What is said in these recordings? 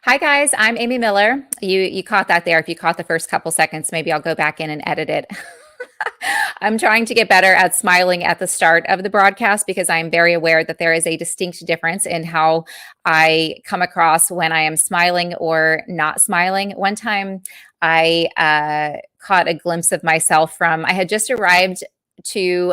Hi guys, I'm Amy Miller. You caught that there. If you caught the first couple seconds, maybe I'll go back in and edit it. I'm trying to get better at smiling at the start of the broadcast because I'm very aware that there is a distinct difference in how I come across when I am smiling or not smiling. One time I caught a glimpse of myself from I had just arrived to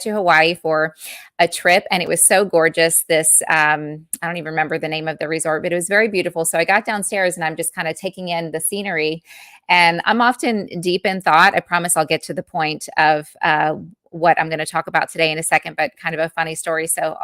Hawaii for a trip, and it was so gorgeous. This I don't even remember the name of the resort, but it was very beautiful. So I got downstairs and I'm just kind of taking in the scenery, and I'm often deep in thought. I promise I'll get to the point of what I'm going to talk about today in a second, but kind of a funny story. So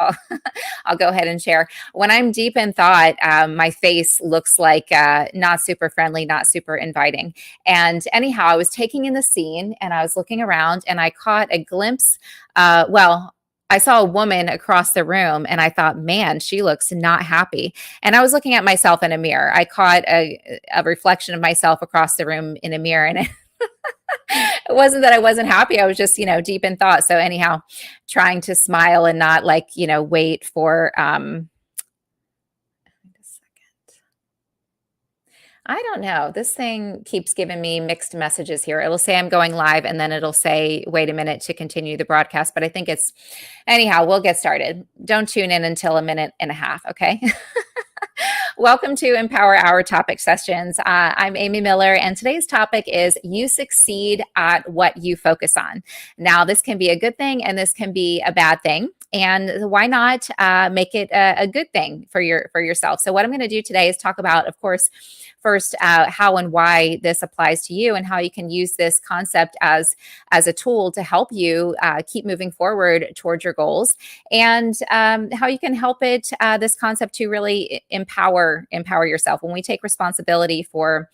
I'll go ahead and share. When I'm deep in thought, my face looks like not super friendly, not super inviting. And anyhow, I was taking in the scene and I was looking around and I caught a glimpse. I saw a woman across the room and I thought, man, she looks not happy. And I was looking at myself in a mirror. I caught a reflection of myself across the room in a mirror. And it wasn't that I wasn't happy. I was just, deep in thought. So anyhow, trying to smile and not wait for, I don't know. This thing keeps giving me mixed messages here. It'll say I'm going live and then it'll say, wait a minute to continue the broadcast. But I think anyhow, we'll get started. Don't tune in until a minute and a half. Okay. Welcome to Empower Hour Topic Sessions. I'm Amy Miller, and today's topic is you succeed at what you focus on. Now, this can be a good thing and this can be a bad thing. And why not make it a good thing for yourself? So what I'm going to do today is talk about, of course, first how and why this applies to you and how you can use this concept as a tool to help you keep moving forward towards your goals, and how you can help this concept to really empower yourself. When we take responsibility for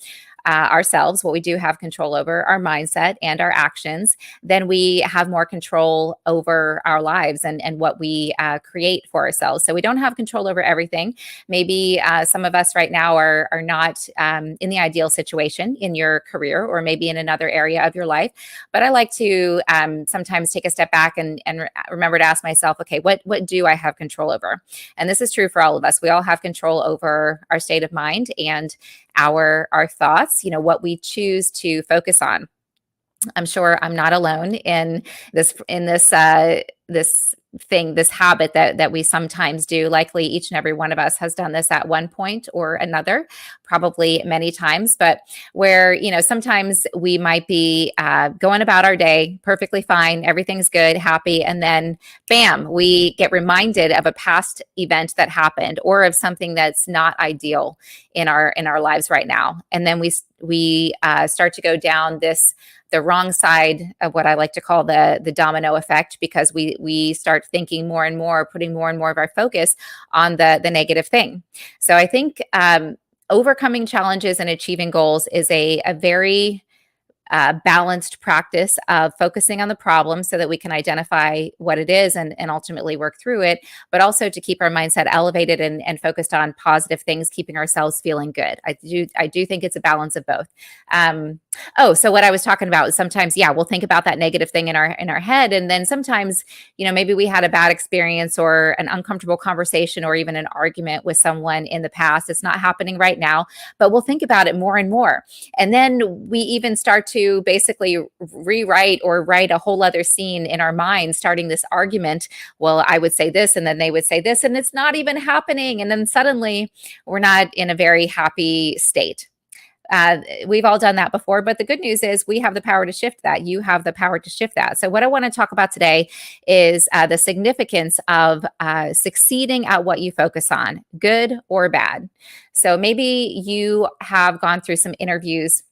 ourselves, what we do have control over, our mindset and our actions, then we have more control over our lives and what we create for ourselves. So we don't have control over everything. Maybe some of us right now are not in the ideal situation in your career or maybe in another area of your life. But I like to sometimes take a step back and remember to ask myself, okay, what do I have control over? And this is true for all of us. We all have control over our state of mind and our thoughts, what we choose to focus on. I'm sure I'm not alone in this this habit that we sometimes do. Likely each and every one of us has done this at one point or another, probably many times, but where, sometimes we might be going about our day perfectly fine, everything's good, happy, and then bam, we get reminded of a past event that happened or of something that's not ideal in our lives right now. And then we start to go down the wrong side of what I like to call the domino effect, because we start thinking more and more, putting more and more of our focus on the negative thing. So I think overcoming challenges and achieving goals is a very balanced practice of focusing on the problem so that we can identify what it is and ultimately work through it, but also to keep our mindset elevated and focused on positive things, keeping ourselves feeling good. I do think it's a balance of both. So what I was talking about is sometimes, we'll think about that negative thing in our head. And then sometimes, maybe we had a bad experience or an uncomfortable conversation or even an argument with someone in the past. It's not happening right now, but we'll think about it more and more. And then we even start to basically rewrite or write a whole other scene in our mind, starting this argument. Well, I would say this, and then they would say this, and it's not even happening. And then suddenly we're not in a very happy state. We've all done that before, but the good news is we have the power to shift that. You have the power to shift that. So what I want to talk about today is the significance of succeeding at what you focus on, good or bad. So maybe you have gone through some interviews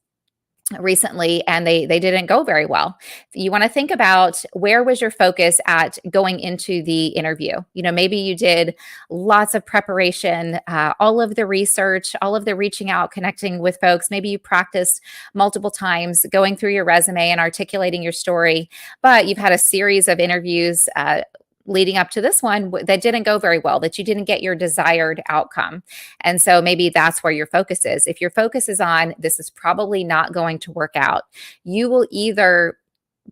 recently and they didn't go very well. You want to think about, where was your focus at going into the interview? Maybe you did lots of preparation, all of the research, all of the reaching out, connecting with folks. Maybe you practiced multiple times going through your resume and articulating your story, but you've had a series of interviews leading up to this one that didn't go very well, that you didn't get your desired outcome. And so maybe that's where your focus is. If your focus is on, this is probably not going to work out, you will either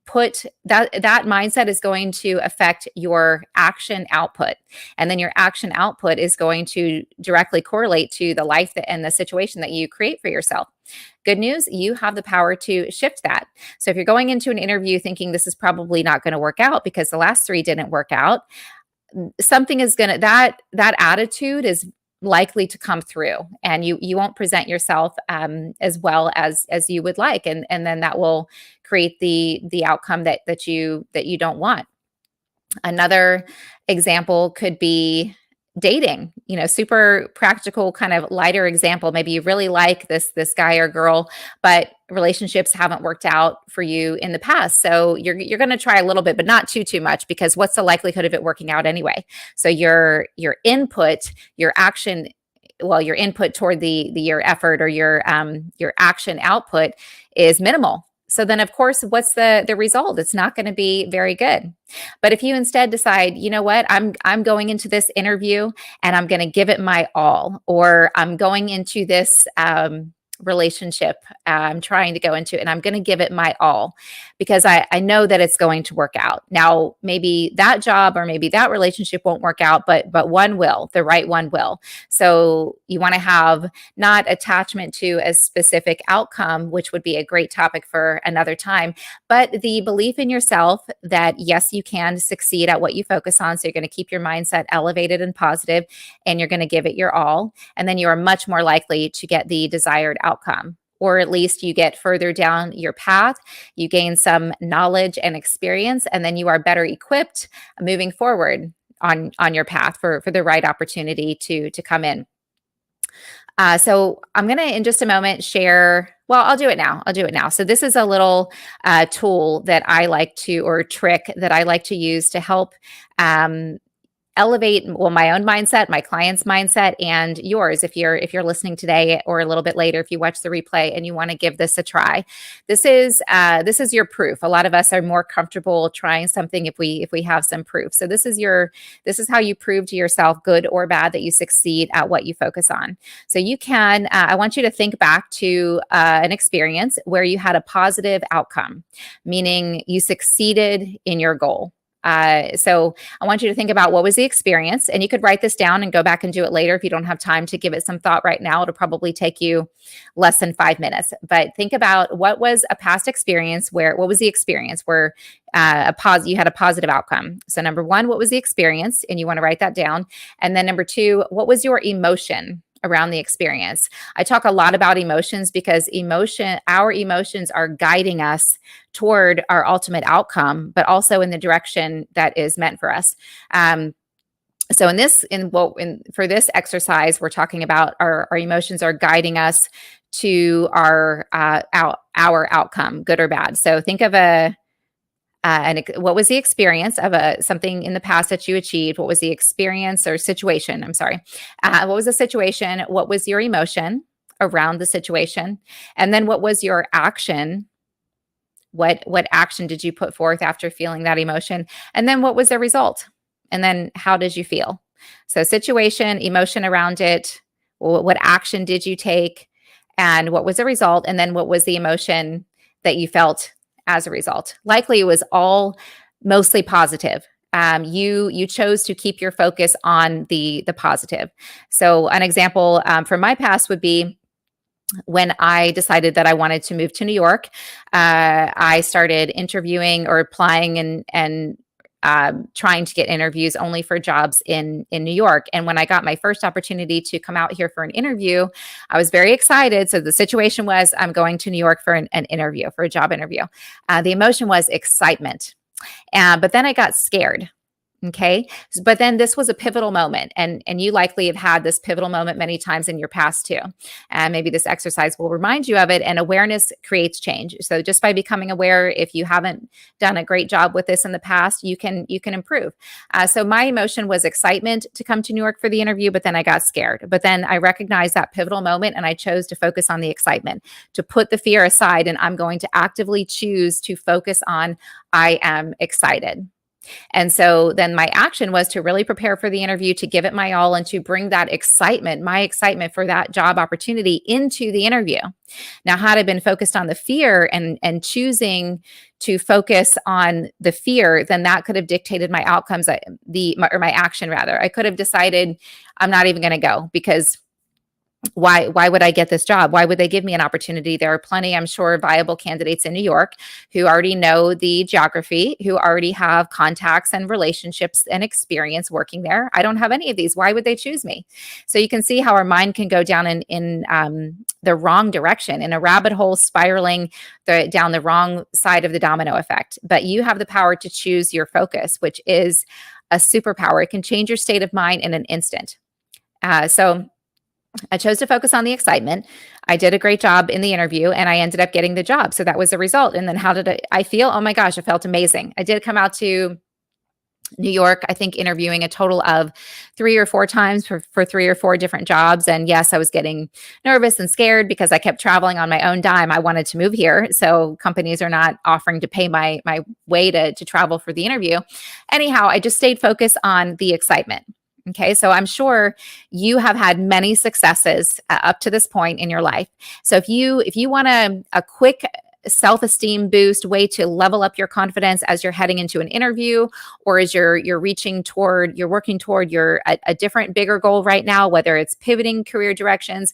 put that mindset is going to affect your action output, and then your action output is going to directly correlate to the life and the situation that you create for yourself. Good news, you have the power to shift that. So if you're going into an interview thinking this is probably not going to work out because the last three didn't work out, something is going to that attitude is likely to come through, and you won't present yourself as well as you would like, and then that will create the outcome that you don't want. Another example could be dating, super practical, kind of lighter example. Maybe you really like this guy or girl, but relationships haven't worked out for you in the past. So you're going to try a little bit, but not too much, because what's the likelihood of it working out anyway? So your input, your action, well, your input toward your effort or your action output is minimal. So then, of course, what's the result? It's not going to be very good. But if you instead decide, you know what, I'm going into this interview and I'm going to give it my all, or I'm going into this relationship I'm trying to go into, and I'm going to give it my all because I know that it's going to work out. Now, maybe that job or maybe that relationship won't work out, but one will, the right one will. So you want to have not attachment to a specific outcome, which would be a great topic for another time, but the belief in yourself that yes, you can succeed at what you focus on. So you're going to keep your mindset elevated and positive, and you're going to give it your all. And then you are much more likely to get the desired outcome, or at least you get further down your path, you gain some knowledge and experience, and then you are better equipped moving forward on your path for the right opportunity to come in. So I'm going to, in just a moment, share. Well, I'll do it now. So this is a little tool that I like to, or trick that I like to use to help elevate, well, my own mindset, my client's mindset, and yours. If you're listening today or a little bit later, if you watch the replay and you want to give this a try, this is your proof. A lot of us are more comfortable trying something if we have some proof. So this is how you prove to yourself, good or bad, that you succeed at what you focus on. So you can. I want you to think back to an experience where you had a positive outcome, meaning you succeeded in your goal. So I want you to think about what was the experience, and you could write this down and go back and do it later if you don't have time to give it some thought right now. It'll probably take you less than 5 minutes, but think about what was a past experience what was the experience where you had a positive outcome. So number one, what was the experience? And you want to write that down. And then number two, what was your emotion around the experience? I talk a lot about emotions because our emotions are guiding us toward our ultimate outcome, but also in the direction that is meant for us. So for this exercise, we're talking about our emotions are guiding us to our outcome, good or bad. So think of what was the experience of something in the past that you achieved? What was the experience or situation? I'm sorry. What was the situation? What was your emotion around the situation? And then what was your action? What action did you put forth after feeling that emotion? And then what was the result? And then how did you feel? So situation, emotion around it. What action did you take? And what was the result? And then what was the emotion that you felt as a result? Likely it was all mostly positive. You chose to keep your focus on the positive. So an example from my past would be when I decided that I wanted to move to New York. I started interviewing or applying and trying to get interviews only for jobs in New York. And when I got my first opportunity to come out here for an interview, I was very excited. So the situation was, I'm going to New York for an interview, for a job interview. The emotion was excitement. But then I got scared. Okay. But then this was a pivotal moment, and you likely have had this pivotal moment many times in your past too. And maybe this exercise will remind you of it, and awareness creates change. So just by becoming aware, if you haven't done a great job with this in the past, you can improve. So my emotion was excitement to come to New York for the interview, but then I got scared. But then I recognized that pivotal moment, and I chose to focus on the excitement, to put the fear aside, and I'm going to actively choose to focus on I am excited. And so then my action was to really prepare for the interview, to give it my all, and to bring that excitement, my excitement for that job opportunity, into the interview. Now, had I been focused on the fear and choosing to focus on the fear, then that could have dictated my outcomes, or my action rather. I could have decided I'm not even going to go, because why would I get this job? Why would they give me an opportunity? There are plenty, I'm sure, viable candidates in New York who already know the geography, who already have contacts and relationships and experience working there. I don't have any of these. Why would they choose me? So you can see how our mind can go down in the wrong direction, in a rabbit hole, spiraling down the wrong side of the domino effect. But you have the power to choose your focus, which is a superpower. It can change your state of mind in an instant. So I chose to focus on the excitement. I did a great job in the interview, and I ended up getting the job. So that was the result. And then how did I feel? Oh my gosh, I felt amazing. I did come out to New York, I think, interviewing a total of 3 or 4 times for 3 or 4 different jobs. And yes, I was getting nervous and scared because I kept traveling on my own dime. I wanted to move here, so companies are not offering to pay my way to travel for the interview. Anyhow, I just stayed focused on the excitement. Okay, so I'm sure you have had many successes up to this point in your life. So if you want a quick self-esteem boost, way to level up your confidence as you're heading into an interview, or as you're working toward a different, bigger goal right now, whether it's pivoting career directions,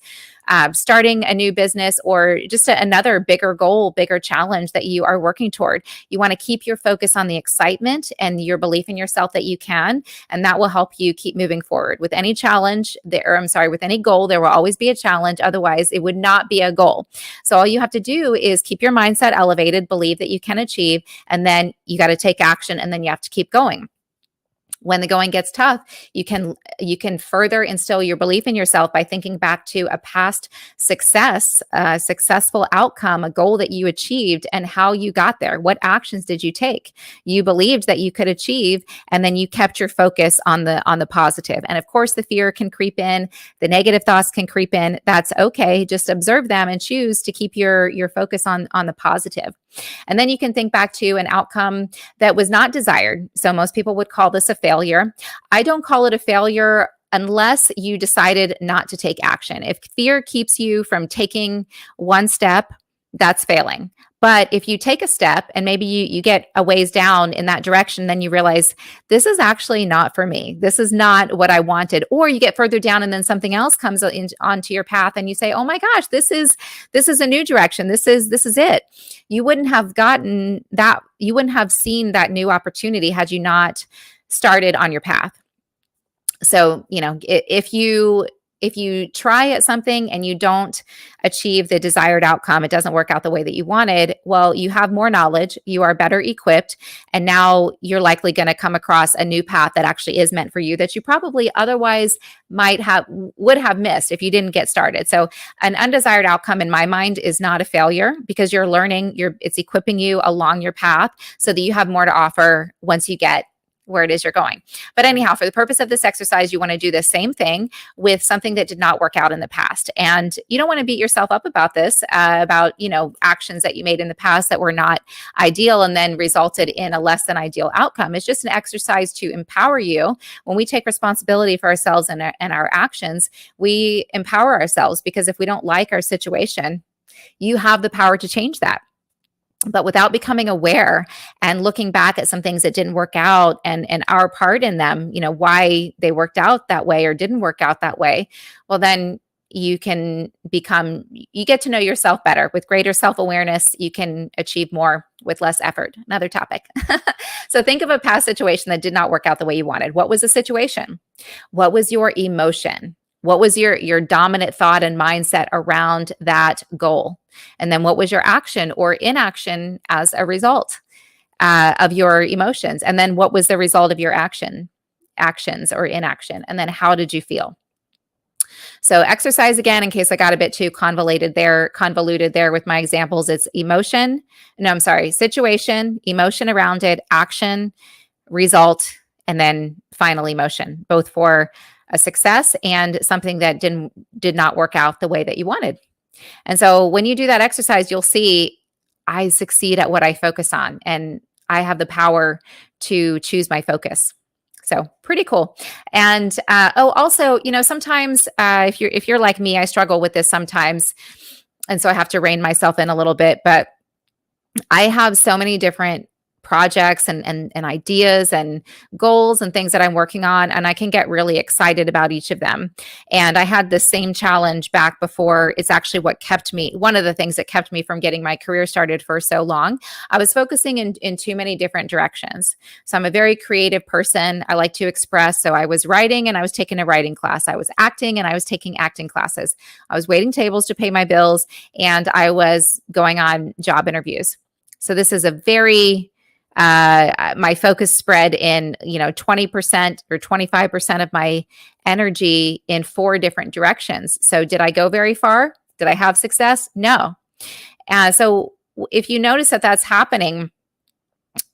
starting a new business, or just another bigger goal, bigger challenge that you are working toward. You want to keep your focus on the excitement and your belief in yourself that you can, and that will help you keep moving forward. With any challenge, with any goal, there will always be a challenge. Otherwise, it would not be a goal. So all you have to do is keep your mindset elevated, believe that you can achieve, and then you got to take action, and then you have to keep going. When the going gets tough, you can further instill your belief in yourself by thinking back to a past success, a successful outcome, a goal that you achieved, and how you got there. What actions did you take? You believed that you could achieve, and then you kept your focus on the positive. And of course, the fear can creep in, the negative thoughts can creep in. That's okay. Just observe them and choose to keep your focus on the positive. And then you can think back to an outcome that was not desired. So most people would call this a failure. I don't call it a failure unless you decided not to take action. If fear keeps you from taking one step, that's failing. But if you take a step and maybe you get a ways down in that direction, then you realize this is actually not for me. This is not what I wanted. Or you get further down and then something else comes onto your path and you say, oh my gosh, this is a new direction. This is it. You wouldn't have gotten that. You wouldn't have seen that new opportunity had you not started on your path. So, if you try at something and you don't achieve the desired outcome, it doesn't work out the way that you wanted, well, you have more knowledge, you are better equipped, and now you're likely going to come across a new path that actually is meant for you that you probably otherwise would have missed if you didn't get started. So an undesired outcome in my mind is not a failure, because you're learning, it's equipping you along your path so that you have more to offer once you get where it is you're going. But anyhow, for the purpose of this exercise, you want to do the same thing with something that did not work out in the past. And you don't want to beat yourself up about this, about actions that you made in the past that were not ideal and then resulted in a less than ideal outcome. It's just an exercise to empower you. When we take responsibility for ourselves and our actions, we empower ourselves, because if we don't like our situation, you have the power to change that. But without becoming aware and looking back at some things that didn't work out and our part in them, why they worked out that way or didn't work out that way, well, then you get to know yourself better. With greater self-awareness, you can achieve more with less effort. Another topic. So think of a past situation that did not work out the way you wanted. What was the situation? What was your emotion? What was your dominant thought and mindset around that goal? And then what was your action or inaction as a result of your emotions? And then what was the result of your actions or inaction? And then how did you feel? So exercise again, in case I got a bit too convoluted there with my examples, it's situation, emotion around it, action, result, and then final emotion, both for a success and something that did not work out the way that you wanted. And so when you do that exercise, you'll see I succeed at what I focus on, and I have the power to choose my focus. So pretty cool. And also, sometimes if you're like me, I struggle with this sometimes, and so I have to rein myself in a little bit. But I have so many different projects and ideas and goals and things that I'm working on, and I can get really excited about each of them. And I had the same challenge back before. It's actually one of the things that kept me from getting my career started for so long. I was focusing in too many different directions. So I'm a very creative person. I like to express. So I was writing and I was taking a writing class. I was acting and I was taking acting classes. I was waiting tables to pay my bills, and I was going on job interviews. So this is a very my focus spread in 20% or 25% of my energy in 4 different directions. So did I go very far? Did I have success? No. So if you notice that that's happening,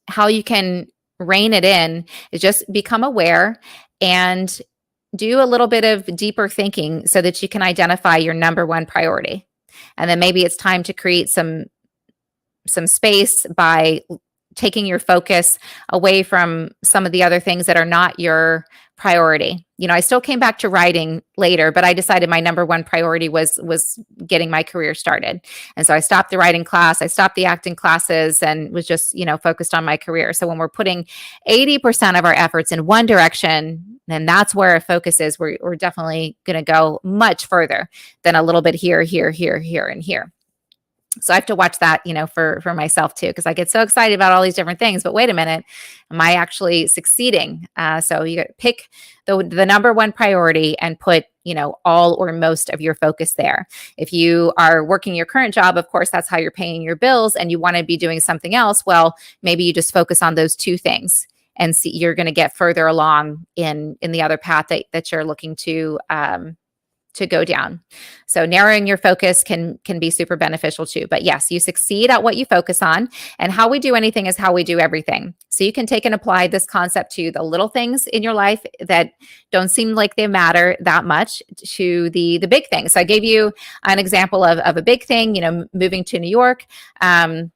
how you can rein it in is just become aware and do a little bit of deeper thinking so that you can identify your number one priority. And then maybe it's time to create some space by taking your focus away from some of the other things that are not your priority. I still came back to writing later, but I decided my number one priority was getting my career started. And so I stopped the writing class, I stopped the acting classes, and was just, focused on my career. So when we're putting 80% of our efforts in one direction, then that's where our focus is. We're definitely going to go much further than a little bit here, here, here, here, and here. So I have to watch that, for myself too, because I get so excited about all these different things. But wait a minute, am I actually succeeding? So you pick the number one priority and put, all or most of your focus there. If you are working your current job, of course, that's how you're paying your bills, and you want to be doing something else. Well, maybe you just focus on those 2 things, and see you're going to get further along in the other path that you're looking to go down. So narrowing your focus can be super beneficial too. But yes, you succeed at what you focus on, and how we do anything is how we do everything. So you can take and apply this concept to the little things in your life that don't seem like they matter that much, to the big things. So I gave you an example of a big thing, moving to New York. A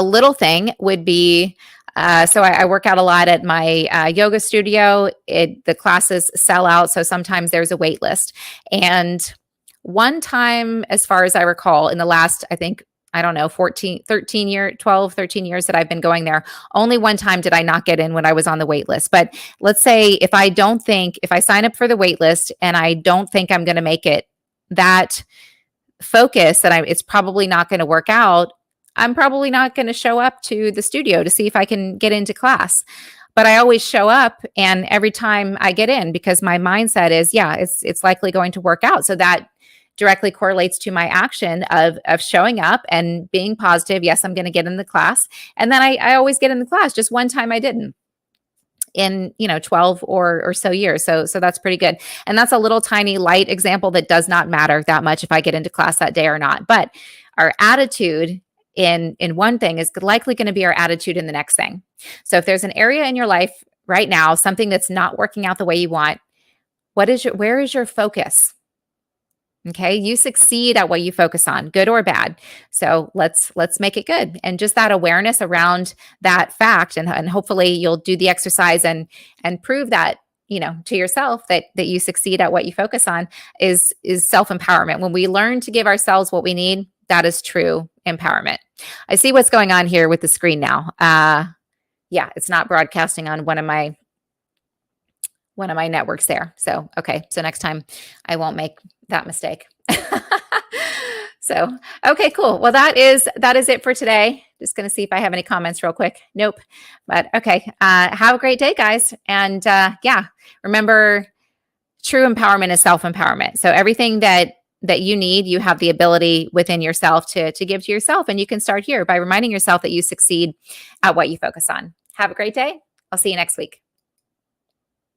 little thing would be, so I work out a lot at my yoga studio. The classes sell out, so sometimes there's a wait list. And one time, as far as I recall, in the last, I think, 13 years that I've been going there, only one time did I not get in when I was on the wait list. But let's say if I sign up for the wait list and I don't think I'm going to make it, that focus that it's probably not going to work out, I'm probably not going to show up to the studio to see if I can get into class. But I always show up, and every time I get in, because my mindset is, it's likely going to work out. So that directly correlates to my action of showing up and being positive. Yes, I'm going to get in the class. And then I always get in the class. Just one time I didn't in 12 or so years. So that's pretty good. And that's a little tiny light example that does not matter that much if I get into class that day or not. But our attitude in one thing is likely going to be our attitude in the next thing. So if there's an area in your life right now, something that's not working out the way you want, where is your focus? Okay, you succeed at what you focus on, good or bad. So let's make it good. And just that awareness around that fact, and hopefully you'll do the exercise and prove that, to yourself that you succeed at what you focus on, is self-empowerment. When we learn to give ourselves what we need, that is true empowerment. I see what's going on here with the screen now. It's not broadcasting on one of my networks there. So, okay. So next time I won't make that mistake. So, okay, cool. Well, that is it for today. Just going to see if I have any comments real quick. Nope. But okay. Have a great day, guys. And remember, true empowerment is self-empowerment. So everything that you need, you have the ability within yourself to give to yourself. And you can start here by reminding yourself that you succeed at what you focus on. Have a great day. I'll see you next week.